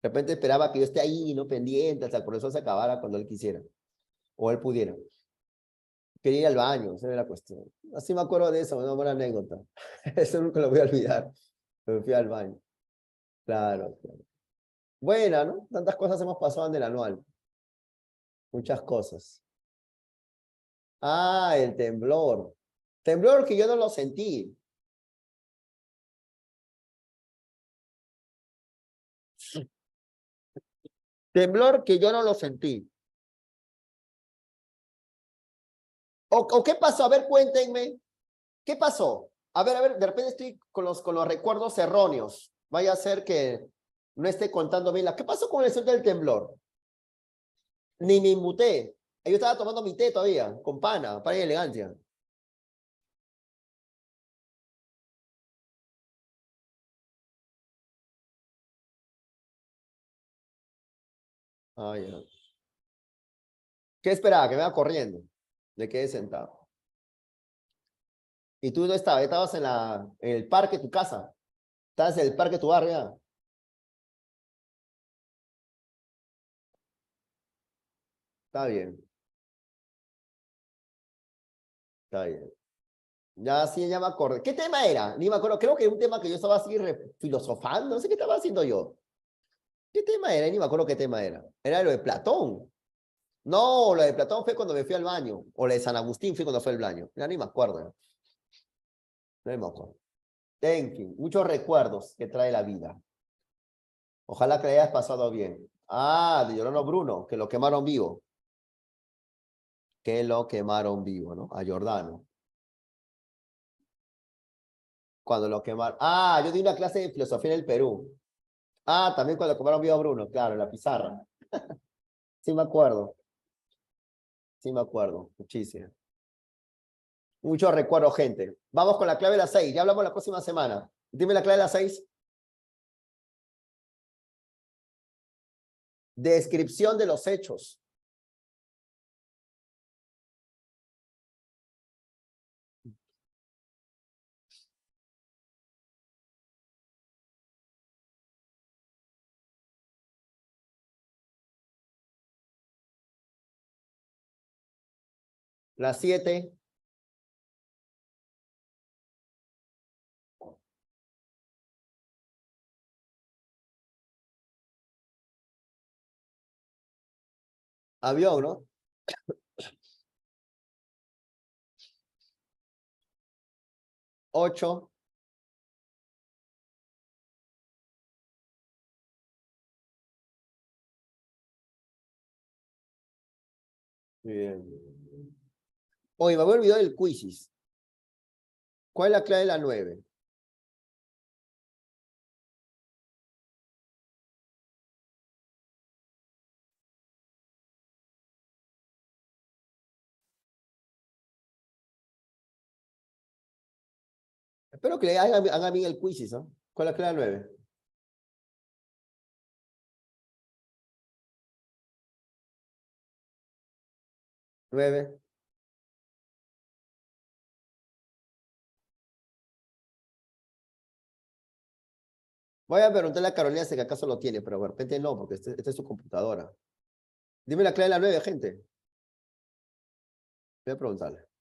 de repente esperaba que yo esté ahí, no pendiente, hasta el profesor se acabara cuando él quisiera, o él pudiera. Quería ir al baño, esa era la cuestión. Así me acuerdo de eso, una buena anécdota. Eso nunca lo voy a olvidar. Me fui al baño. Claro, claro. Buena, ¿no? Tantas cosas hemos pasado en el anual. Muchas cosas. Ah, el temblor. Temblor que yo no lo sentí. Temblor que yo no lo sentí. ¿O qué pasó? A ver, cuéntenme. ¿Qué pasó? A ver, de repente estoy con los recuerdos erróneos. Vaya a ser que no esté contando bien. ¿Qué pasó con el asunto del temblor? Ni me inmuté. Yo estaba tomando mi té todavía, con pana, para elegancia. Ah, ya. ¿Qué esperaba? Que me iba corriendo. Me quedé sentado. ¿Y tú no estabas? Estabas en el parque de tu casa. Estabas en el parque de tu barrio. Ya. Está bien, está bien. Ya sí, ya me acordé. ¿Qué tema era? Ni me acuerdo. Creo que un tema que yo estaba así filosofando. No sé qué estaba haciendo yo. ¿Qué tema era? Ni me acuerdo qué tema era. Era lo de Platón. No, lo de Platón fue cuando me fui al baño. O lo de San Agustín fue cuando fue al baño. Ya ni me acuerdo. No me acuerdo. En fin, muchos recuerdos que trae la vida. Ojalá que le hayas pasado bien. Ah, de Giordano Bruno, que lo quemaron vivo. Que lo quemaron vivo, ¿no? A Giordano. Cuando lo quemaron. Ah, yo di una clase de filosofía en el Perú. Ah, también cuando quemaron vivo a Bruno, claro, en la pizarra. Sí me acuerdo. Sí me acuerdo. Muchísimo. Muchos recuerdos, gente. Vamos con la clave de las 6. Ya hablamos la próxima semana. Dime la clave de las 6. Descripción de los hechos. La 7. Avión, ¿no? 8. Bien. Oye, me había olvidado el quizzes. ¿Cuál es la clave de la 9? Espero que hagan bien el quizzes, ¿no? ¿Cuál es la clave de la 9? 9. Voy a preguntarle a Carolina si acaso lo tiene, pero de repente no, porque esta es su computadora. Dime la clave de la 9, gente. Voy a preguntarle.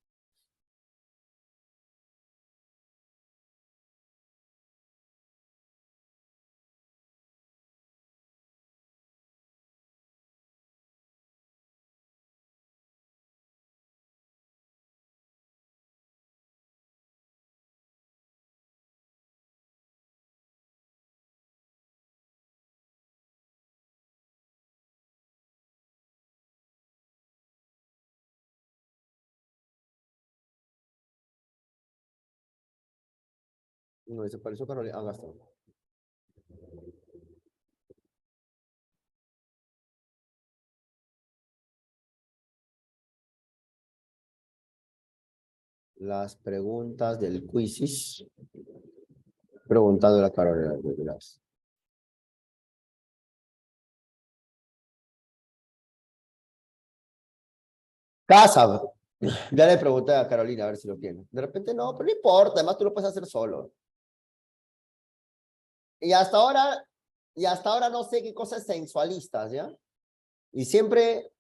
No, desapareció Carolina. Ah, gastó. Las preguntas del quizzes. Preguntando a la Carolina. Verás. Casa. Ya le pregunté a Carolina a ver si lo tiene. De repente no, pero no importa. Además tú lo puedes hacer solo. Y hasta ahora no sé qué cosas sensualistas, ¿ya? Y siempre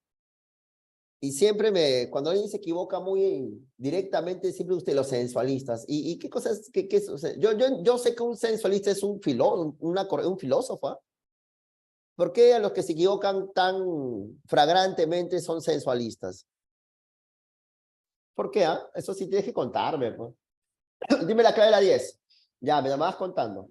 cuando alguien se equivoca muy directamente, siempre usted los sensualistas. ¿Y qué cosas, o sea, yo sé que un sensualista es un filósofo, ¿ah? ¿Por qué a los que se equivocan tan flagrantemente son sensualistas? ¿Por qué, ah? Eso sí tienes que contarme, pues. Dime la clave de la 10. Ya, me la vas contando.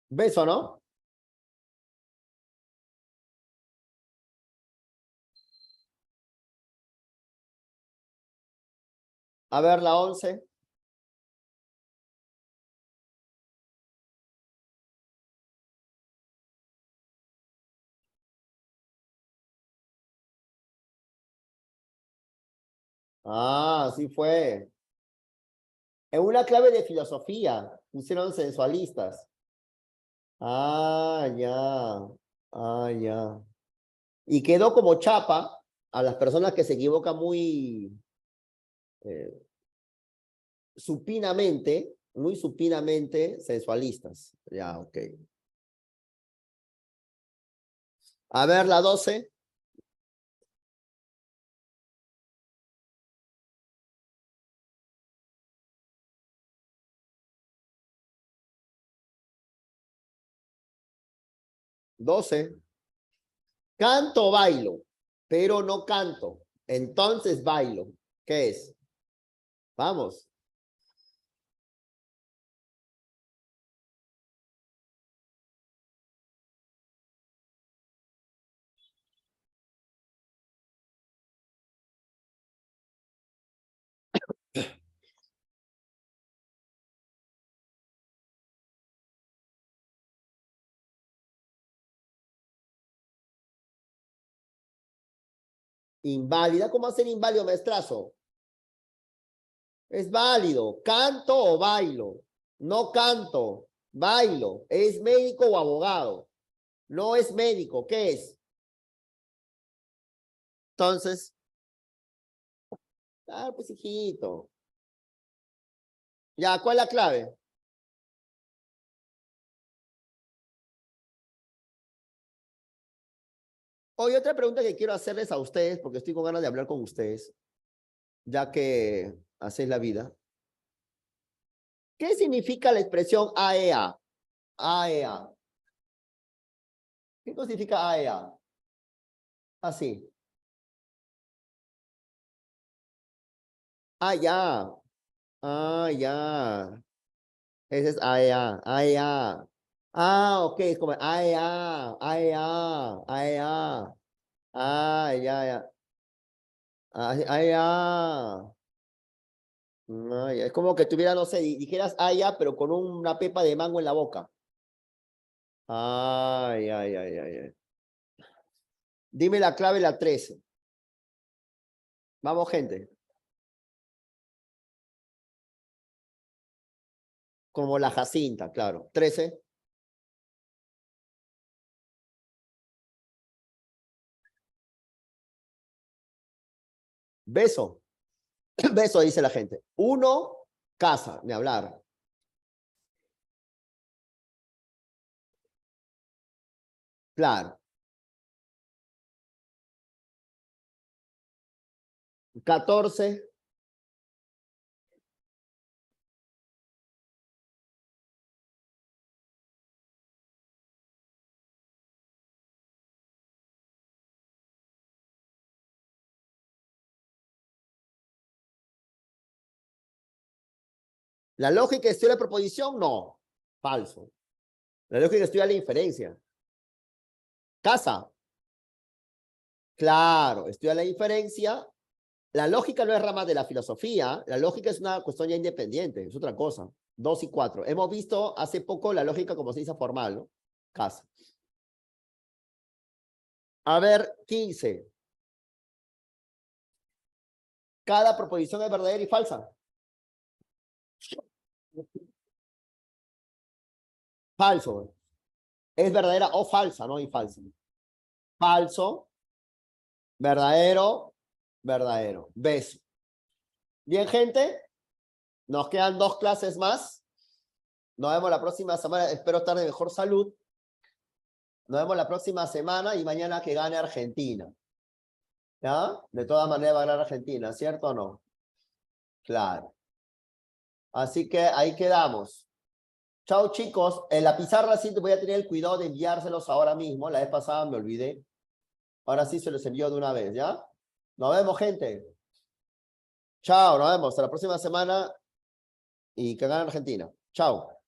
¿Beso, no? A ver, la 11. Ah, sí fue. En una clave de filosofía pusieron sensualistas. Ah, ya. Ah, ya. Y quedó como chapa a las personas que se equivocan muy eh, muy supinamente sensualistas. Ya, ok. A ver, la 12. 12. Canto o bailo, pero no canto. Entonces bailo. ¿Qué es? Vamos. Inválida. ¿Cómo hacer inválido, maestrazo? Es válido. ¿Canto o bailo? No canto. Bailo. ¿Es médico o abogado? No es médico. ¿Qué es? Entonces, Claro, pues, hijito. Ya, ¿cuál es la clave? Hoy otra pregunta que quiero hacerles a ustedes, porque estoy con ganas de hablar con ustedes, ya que hacéis la vida. ¿Qué significa la expresión AEA? AEA. ¿Qué significa AEA? Así. Ah, ya. Ah, ya. Ese es AEA. AEA. Ah, ok, es como AEA. AEA. AEA. Ah, ya, ya. AEA. No, ya. Es como que tuviera, no sé, dijeras AEA, pero con una pepa de mango en la boca. Ay, ay, ay, ay, ay. Dime la clave, la 13. Vamos, gente. Como la Jacinta, claro. 13. Beso. Beso, dice la gente. 1, casa, de hablar. Claro. 14. ¿La lógica estudia la proposición? No. Falso. La lógica estudia la inferencia. Casa. Claro, estudia la inferencia. La lógica no es rama de la filosofía. La lógica es una cuestión ya independiente. Es otra cosa. 2 y 4. Hemos visto hace poco la lógica como se dice formal, ¿no? Casa. A ver, 15. Cada proposición es verdadera y falsa. Falso. Es verdadera o falsa, no y falsa. Falso, verdadero, verdadero. Beso. Bien, gente. Nos quedan 2 clases más. Nos vemos la próxima semana. Espero estar de mejor salud. Nos vemos la próxima semana y mañana que gane Argentina. ¿Ya? De todas maneras va a ganar Argentina, ¿cierto o no? Claro. Así que ahí quedamos. Chao, chicos. En la pizarra sí te voy a tener el cuidado de enviárselos ahora mismo. La vez pasada me olvidé. Ahora sí se los envío de una vez, ¿ya? Nos vemos, gente. Chao, nos vemos. Hasta la próxima semana y que gane Argentina. Chao.